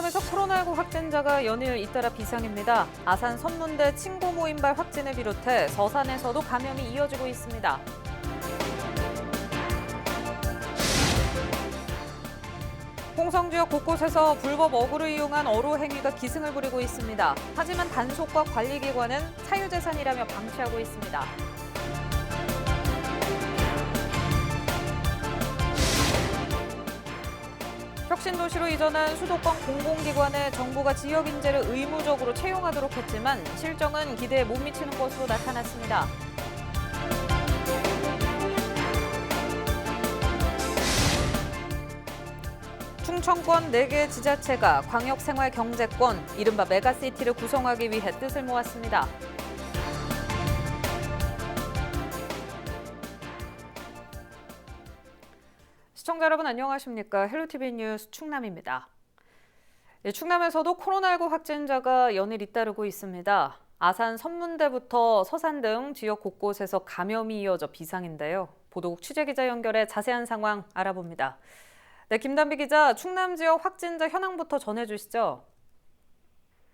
홍성천에서 코로나19 확진자가 연일 잇따라 비상입니다. 아산 선문대 친구 모임발 확진을 비롯해 서산에서도 감염이 이어지고 있습니다. 홍성 지역 곳곳에서 불법 어구를 이용한 어로 행위가 기승을 부리고 있습니다. 하지만 단속과 관리기관은 사유재산이라며 방치하고 있습니다. 혁신도시로 이전한 수도권 공공기관에 정부가 지역 인재를 의무적으로 채용하도록 했지만 실정은 기대에 못 미치는 것으로 나타났습니다. 충청권 4개 지자체가 광역생활경제권, 이른바 메가시티를 구성하기 위해 뜻을 모았습니다. 시청자 여러분 안녕하십니까? 헬로티비 뉴스 충남입니다. 충남에서도 코로나19 확진자가 연일 잇따르고 있습니다. 아산 선문대부터 서산 등 지역 곳곳에서 감염이 이어져 비상인데요. 보도국 취재기자 연결해 자세한 상황 알아봅니다. 네, 김단비 기자, 충남 지역 확진자 현황부터 전해주시죠.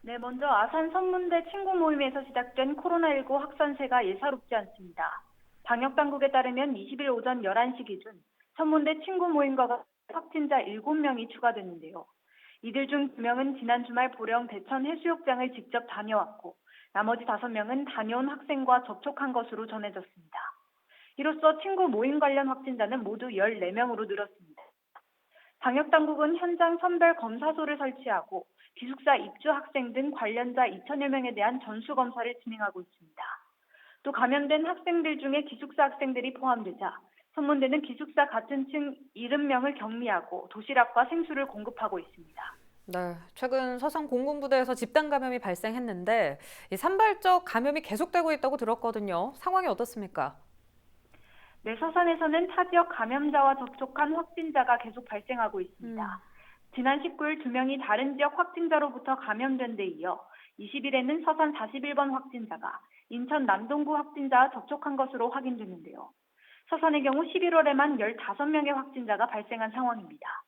네, 먼저 아산 선문대 친구 모임에서 시작된 코로나19 확산세가 예사롭지 않습니다. 방역당국에 따르면 20일 오전 11시 기준 선문대 친구 모임과 확진자 7명이 추가됐는데요. 이들 중 2명은 지난 주말 보령 대천 해수욕장을 직접 다녀왔고 나머지 5명은 다녀온 학생과 접촉한 것으로 전해졌습니다. 이로써 친구 모임 관련 확진자는 모두 14명으로 늘었습니다. 방역당국은 현장 선별 검사소를 설치하고 기숙사 입주 학생 등 관련자 2천여 명에 대한 전수검사를 진행하고 있습니다. 또 감염된 학생들 중에 기숙사 학생들이 포함되자 선문대는 기숙사 같은 층 70명을 격리하고 도시락과 생수를 공급하고 있습니다. 네, 최근 서산 공군부대에서 집단 감염이 발생했는데 이 산발적 감염이 계속되고 있다고 들었거든요. 상황이 어떻습니까? 네, 서산에서는 타 지역 감염자와 접촉한 확진자가 계속 발생하고 있습니다. 지난 19일 2명이 다른 지역 확진자로부터 감염된 데 이어 20일에는 서산 41번 확진자가 인천 남동구 확진자와 접촉한 것으로 확인됐는데요. 서산의 경우 11월에만 15명의 확진자가 발생한 상황입니다.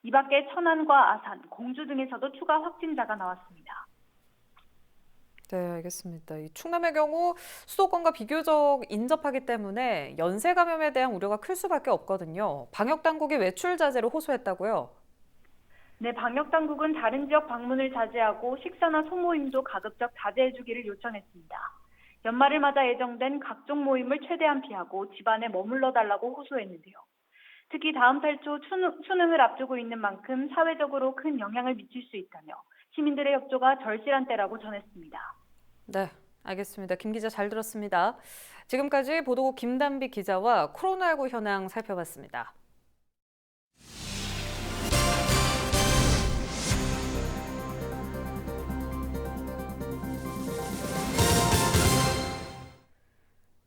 이 밖에 천안과 아산, 공주 등에서도 추가 확진자가 나왔습니다. 네, 알겠습니다. 이 충남의 경우 수도권과 비교적 인접하기 때문에 연쇄 감염에 대한 우려가 클 수밖에 없거든요. 방역당국이 외출 자제를 호소했다고요? 네, 방역당국은 다른 지역 방문을 자제하고 식사나 소모임도 가급적 자제해주기를 요청했습니다. 연말을 맞아 예정된 각종 모임을 최대한 피하고 집안에 머물러 달라고 호소했는데요. 특히 다음 달 초 수능을 앞두고 있는 만큼 사회적으로 큰 영향을 미칠 수 있다며 시민들의 협조가 절실한 때라고 전했습니다. 네, 알겠습니다. 김 기자 잘 들었습니다. 지금까지 보도국 김단비 기자와 코로나19 현황 살펴봤습니다.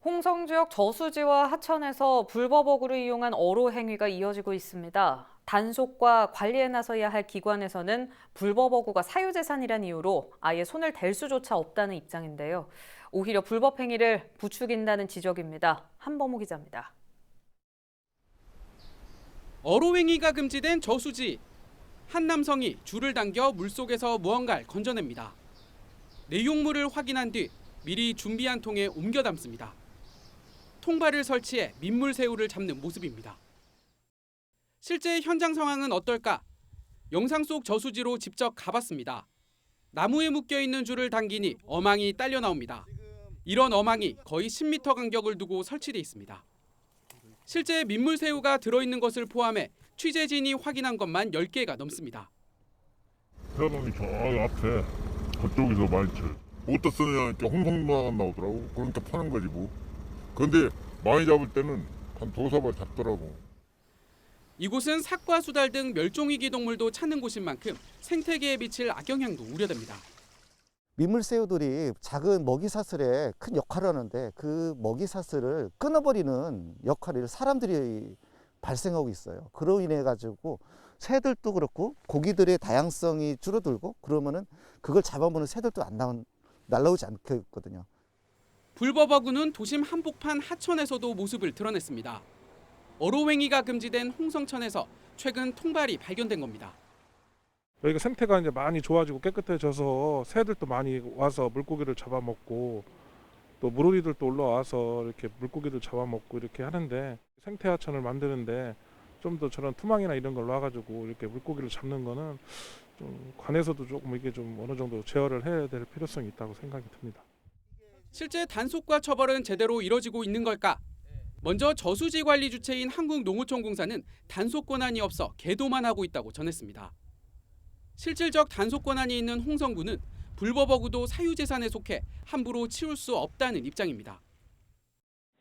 홍성 지역 저수지와 하천에서 불법 어구를 이용한 어로 행위가 이어지고 있습니다. 단속과 관리에 나서야 할 기관에서는 불법 어구가 사유재산이란 이유로 아예 손을 댈 수조차 없다는 입장인데요. 오히려 불법 행위를 부추긴다는 지적입니다. 한범호 기자입니다. 어로 행위가 금지된 저수지. 한 남성이 줄을 당겨 물속에서 무언가를 건져냅니다. 내용물을 확인한 뒤 미리 준비한 통에 옮겨 담습니다. 통발을 설치해 민물새우를 잡는 모습입니다. 실제 현장 상황은 어떨까? 영상 속 저수지로 직접 가봤습니다. 나무에 묶여있는 줄을 당기니 어망이 딸려 나옵니다. 이런 어망이 거의 10m 간격을 두고 설치돼 있습니다. 실제 민물새우가 들어있는 것을 포함해 취재진이 확인한 것만 10개가 넘습니다. 해안원이 저 앞에 그쪽에서 많이 쳐요. 어디다 쓰느냐니까 홍성만 나오더라고. 그러니까 파는 거지 뭐. 그런데 많이 잡을 때는 한 2-3발 잡더라고. 이곳은 삭과 수달 등 멸종위기 동물도 찾는 곳인 만큼 생태계에 미칠 악영향도 우려됩니다. 민물새우들이 작은 먹이사슬에 큰 역할을 하는데 그 먹이사슬을 끊어버리는 역할을 사람들이 발생하고 있어요. 그로 인해 가지고 새들도 그렇고 고기들의 다양성이 줄어들고 그러면은 그걸 잡아먹는 새들도 날라오지 않거든요. 불법 어구는 도심 한복판 하천에서도 모습을 드러냈습니다. 어로 행위가 금지된 홍성천에서 최근 통발이 발견된 겁니다. 여기가 생태가 이제 많이 좋아지고 깨끗해져서 새들도 많이 와서 물고기를 잡아먹고 또 물오리들도 올라와서 이렇게 물고기들 잡아먹고 이렇게 하는데 생태하천을 만드는데 좀 더 저런 투망이나 이런 걸 놔가지고 이렇게 물고기를 잡는 거는 좀 관에서도 조금 이게 좀 어느 정도 제어를 해야 될 필요성이 있다고 생각이 듭니다. 실제 단속과 처벌은 제대로 이뤄지고 있는 걸까? 먼저 저수지 관리 주체인 한국농어촌공사는 단속 권한이 없어 계도만 하고 있다고 전했습니다. 실질적 단속 권한이 있는 홍성군은 불법어구도 사유재산에 속해 함부로 치울 수 없다는 입장입니다.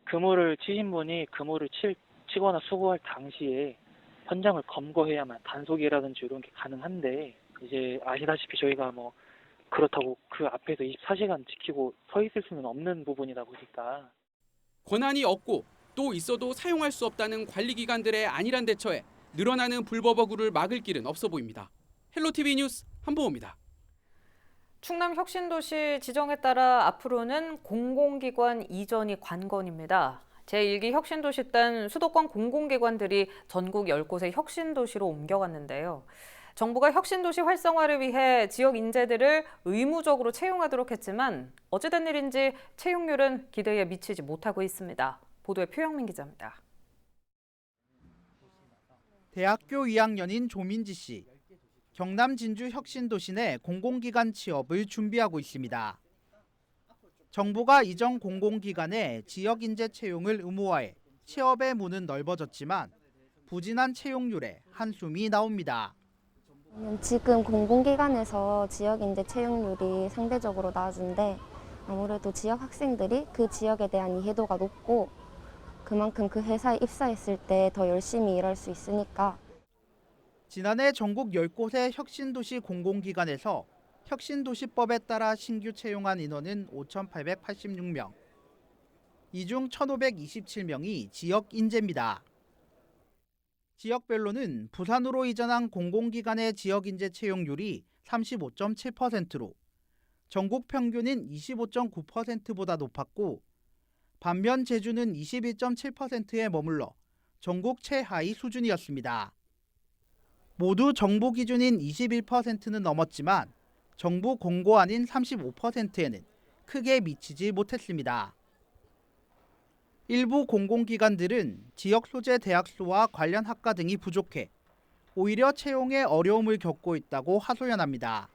그물을 치신 분이 그물을 치거나 수거할 당시에 현장을 검거해야만 단속이라든지 이런 게 가능한데 이제 아시다시피 저희가 뭐 그렇다고 그 앞에서 24시간 지키고 서 있을 수는 없는 부분이다 보니까 권한이 없고 또 있어도 사용할 수 없다는 관리기관들의 안일한 대처에 늘어나는 불법어구를 막을 길은 없어 보입니다. 헬로티비 뉴스 한보호입니다. 충남 혁신도시 지정에 따라 앞으로는 공공기관 이전이 관건입니다. 제1기 혁신도시 땐 수도권 공공기관들이 전국 10곳의 혁신도시로 옮겨갔는데요. 정부가 혁신도시 활성화를 위해 지역 인재들을 의무적으로 채용하도록 했지만 어찌된 일인지 채용률은 기대에 미치지 못하고 있습니다. 보도에 표영민 기자입니다. 대학교 2학년인 조민지 씨. 경남 진주 혁신도시 내 공공기관 취업을 준비하고 있습니다. 정부가 이전 공공기관에 지역 인재 채용을 의무화해 취업의 문은 넓어졌지만 부진한 채용률에 한숨이 나옵니다. 지금 공공기관에서 지역인재 채용률이 상대적으로 낮은데 아무래도 지역 학생들이 그 지역에 대한 이해도가 높고 그만큼 그 회사에 입사했을 때 더 열심히 일할 수 있으니까. 지난해 전국 10곳의 혁신도시 공공기관에서 혁신도시법에 따라 신규 채용한 인원은 5,886명. 이 중 1,527명이 지역 인재입니다. 지역별로는 부산으로 이전한 공공기관의 지역 인재 채용률이 35.7%로 전국 평균인 25.9%보다 높았고 반면 제주는 21.7%에 머물러 전국 최하위 수준이었습니다. 모두 정부 기준인 21%는 넘었지만 정부 공고안인 35%에는 크게 미치지 못했습니다. 일부 공공기관들은 지역 소재 대학 수와 관련 학과 등이 부족해 오히려 채용에 어려움을 겪고 있다고 하소연합니다.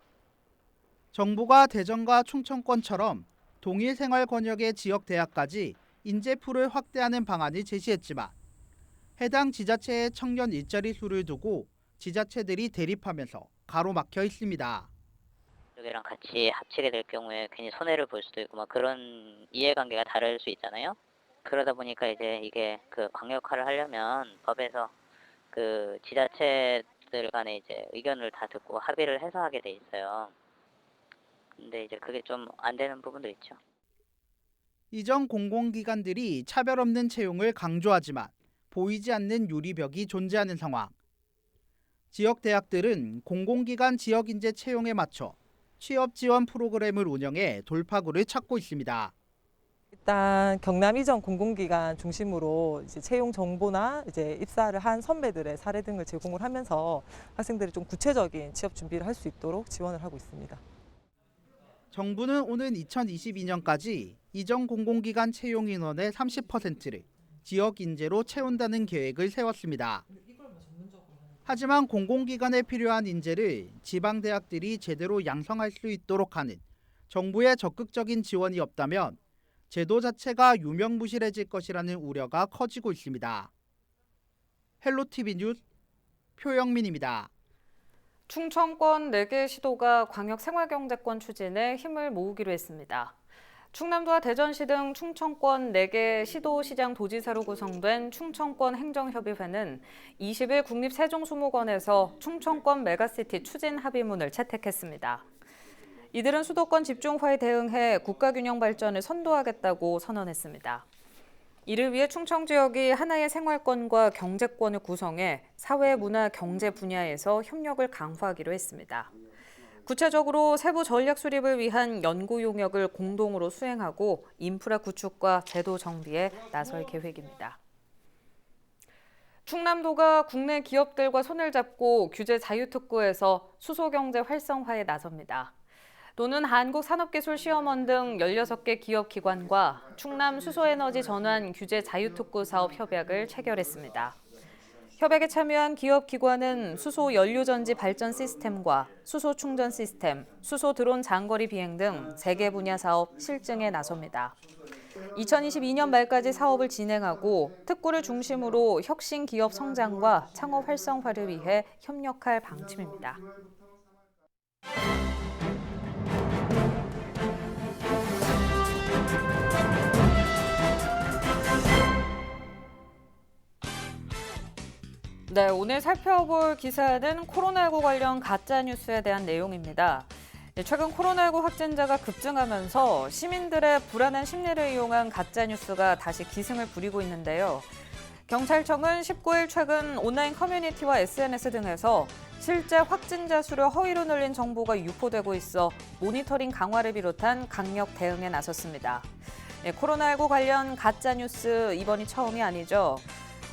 정부가 대전과 충청권처럼 동일 생활 권역의 지역 대학까지 인재풀을 확대하는 방안을 제시했지만 해당 지자체의 청년 일자리 수를 두고 지자체들이 대립하면서 가로막혀 있습니다. 이랑 같이 합치게 될 경우에 괜히 손해를 볼 수도 있고 막 그런 이해관계가 다를 수 있잖아요. 그러다 보니까 이제 이게 그 광역화를 하려면 법에서 그 지자체들 간에 이제 의견을 다 듣고 합의를 해서 하게 돼 있어요. 근데 이제 그게 좀 안 되는 부분도 있죠. 이전 공공기관들이 차별 없는 채용을 강조하지만 보이지 않는 유리벽이 존재하는 상황. 지역 대학들은 공공기관 지역 인재 채용에 맞춰 취업 지원 프로그램을 운영해 돌파구를 찾고 있습니다. 일단 경남 이전 공공기관 중심으로 이제 채용 정보나 이제 입사를 한 선배들의 사례 등을 제공을 하면서 학생들이 좀 구체적인 취업 준비를 할 수 있도록 지원을 하고 있습니다. 정부는 오는 2022년까지 이전 공공기관 채용 인원의 30%를 지역 인재로 채운다는 계획을 세웠습니다. 하지만 공공기관에 필요한 인재를 지방대학들이 제대로 양성할 수 있도록 하는 정부의 적극적인 지원이 없다면 제도 자체가 유명무실해질 것이라는 우려가 커지고 있습니다. 헬로티비 뉴스 표영민입니다. 충청권 4개 시도가 광역 생활경제권 추진에 힘을 모으기로 했습니다. 충남도와 대전시 등 충청권 4개 시도시장 도지사로 구성된 충청권 행정협의회는 20일 국립세종수목원에서 충청권 메가시티 추진 합의문을 채택했습니다. 이들은 수도권 집중화에 대응해 국가균형 발전을 선도하겠다고 선언했습니다. 이를 위해 충청 지역이 하나의 생활권과 경제권을 구성해 사회, 문화, 경제 분야에서 협력을 강화하기로 했습니다. 구체적으로 세부 전략 수립을 위한 연구 용역을 공동으로 수행하고 인프라 구축과 제도 정비에 나설 계획입니다. 충남도가 국내 기업들과 손을 잡고 규제 자유특구에서 수소경제 활성화에 나섭니다. 도는 한국산업기술시험원 등 16개 기업 기관과 충남 수소에너지 전환 규제 자유특구 사업 협약을 체결했습니다. 협약에 참여한 기업 기관은 수소 연료전지 발전 시스템과 수소 충전 시스템, 수소 드론 장거리 비행 등 3개 분야 사업 실증에 나섭니다. 2022년 말까지 사업을 진행하고 특구를 중심으로 혁신 기업 성장과 창업 활성화를 위해 협력할 방침입니다. 네, 오늘 살펴볼 기사는 코로나19 관련 가짜뉴스에 대한 내용입니다. 최근 코로나19 확진자가 급증하면서 시민들의 불안한 심리를 이용한 가짜뉴스가 다시 기승을 부리고 있는데요. 경찰청은 19일 최근 온라인 커뮤니티와 SNS 등에서 실제 확진자 수를 허위로 늘린 정보가 유포되고 있어 모니터링 강화를 비롯한 강력 대응에 나섰습니다. 코로나19 관련 가짜뉴스 이번이 처음이 아니죠.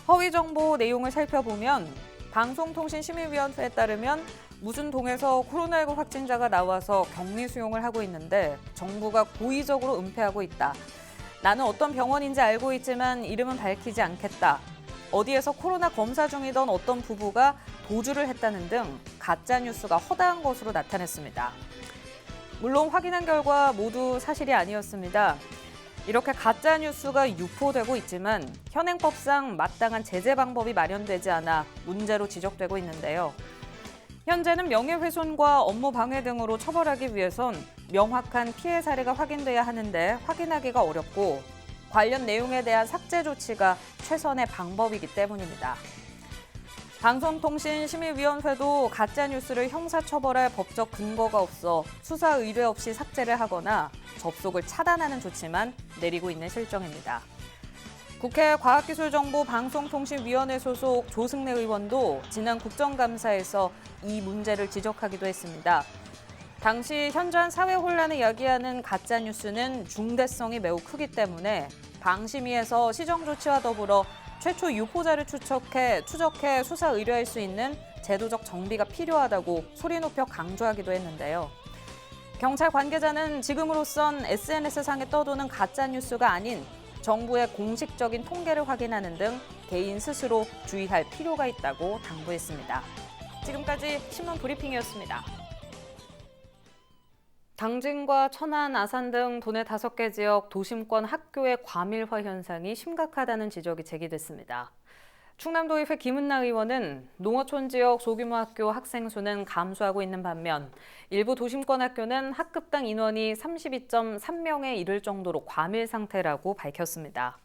허위 정보 내용을 살펴보면 방송통신심의위원회에 따르면 무슨 동에서 코로나19 확진자가 나와서 격리 수용을 하고 있는데 정부가 고의적으로 은폐하고 있다. 나는 어떤 병원인지 알고 있지만 이름은 밝히지 않겠다. 어디에서 코로나 검사 중이던 어떤 부부가 도주를 했다는 등 가짜뉴스가 허다한 것으로 나타났습니다. 물론 확인한 결과 모두 사실이 아니었습니다. 이렇게 가짜뉴스가 유포되고 있지만 현행법상 마땅한 제재 방법이 마련되지 않아 문제로 지적되고 있는데요. 현재는 명예훼손과 업무 방해 등으로 처벌하기 위해선 명확한 피해 사례가 확인돼야 하는데 확인하기가 어렵고 관련 내용에 대한 삭제 조치가 최선의 방법이기 때문입니다. 방송통신심의위원회도 가짜뉴스를 형사처벌할 법적 근거가 없어 수사 의뢰 없이 삭제를 하거나 접속을 차단하는 조치만 내리고 있는 실정입니다. 국회 과학기술정보방송통신위원회 소속 조승래 의원도 지난 국정감사에서 이 문제를 지적하기도 했습니다. 당시 현저한 사회 혼란을 야기하는 가짜뉴스는 중대성이 매우 크기 때문에 방심위에서 시정조치와 더불어 최초 유포자를 추적해 수사 의뢰할 수 있는 제도적 정비가 필요하다고 소리 높여 강조하기도 했는데요. 경찰 관계자는 지금으로선 SNS상에 떠도는 가짜뉴스가 아닌 정부의 공식적인 통계를 확인하는 등 개인 스스로 주의할 필요가 있다고 당부했습니다. 지금까지 신문 브리핑이었습니다. 당진과 천안, 아산 등 도내 5개 지역 도심권 학교의 과밀화 현상이 심각하다는 지적이 제기됐습니다. 충남도의회 김은나 의원은 농어촌 지역 소규모 학교 학생 수는 감소하고 있는 반면 일부 도심권 학교는 학급당 인원이 32.3명에 이를 정도로 과밀 상태라고 밝혔습니다.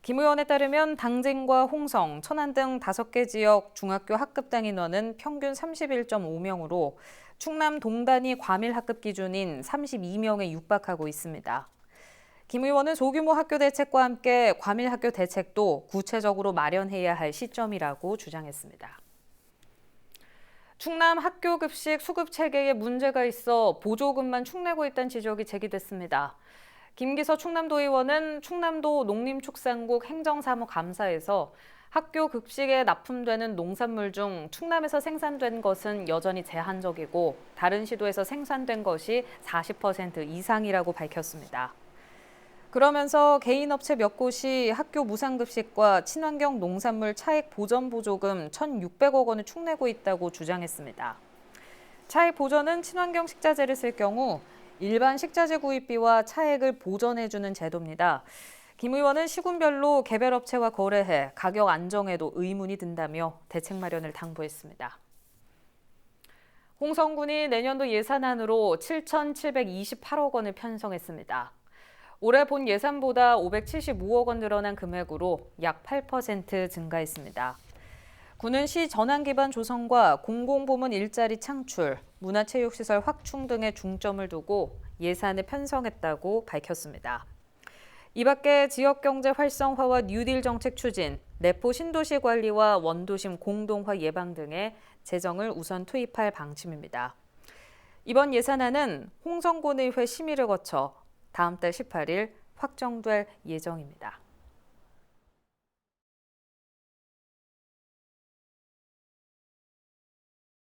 김 의원에 따르면 당진과 홍성, 천안 등 5개 지역 중학교 학급당 인원은 평균 31.5명으로 충남 동단이 과밀 학급 기준인 32명에 육박하고 있습니다. 김 의원은 소규모 학교 대책과 함께 과밀 학교 대책도 구체적으로 마련해야 할 시점이라고 주장했습니다. 충남 학교 급식 수급 체계에 문제가 있어 보조금만 축내고 있다는 지적이 제기됐습니다. 김기서 충남도의원은 충남도 농림축산국 행정사무감사에서 학교 급식에 납품되는 농산물 중 충남에서 생산된 것은 여전히 제한적이고 다른 시도에서 생산된 것이 40% 이상이라고 밝혔습니다. 그러면서 개인 업체 몇 곳이 학교 무상급식과 친환경 농산물 차액 보전 보조금 1,600억 원을 축내고 있다고 주장했습니다. 차액 보전은 친환경 식자재를 쓸 경우 일반 식자재 구입비와 차액을 보전해주는 제도입니다. 김 의원은 시군별로 개별 업체와 거래해 가격 안정에도 의문이 든다며 대책 마련을 당부했습니다. 홍성군이 내년도 예산안으로 7,728억 원을 편성했습니다. 올해 본 예산보다 575억 원 늘어난 금액으로 약 8% 증가했습니다. 군은 시 전환 기반 조성과 공공부문 일자리 창출, 문화체육시설 확충 등에 중점을 두고 예산을 편성했다고 밝혔습니다. 이 밖에 지역경제 활성화와 뉴딜 정책 추진, 내포 신도시 관리와 원도심 공동화 예방 등의 재정을 우선 투입할 방침입니다. 이번 예산안은 홍성군의회 심의를 거쳐 다음 달 18일 확정될 예정입니다.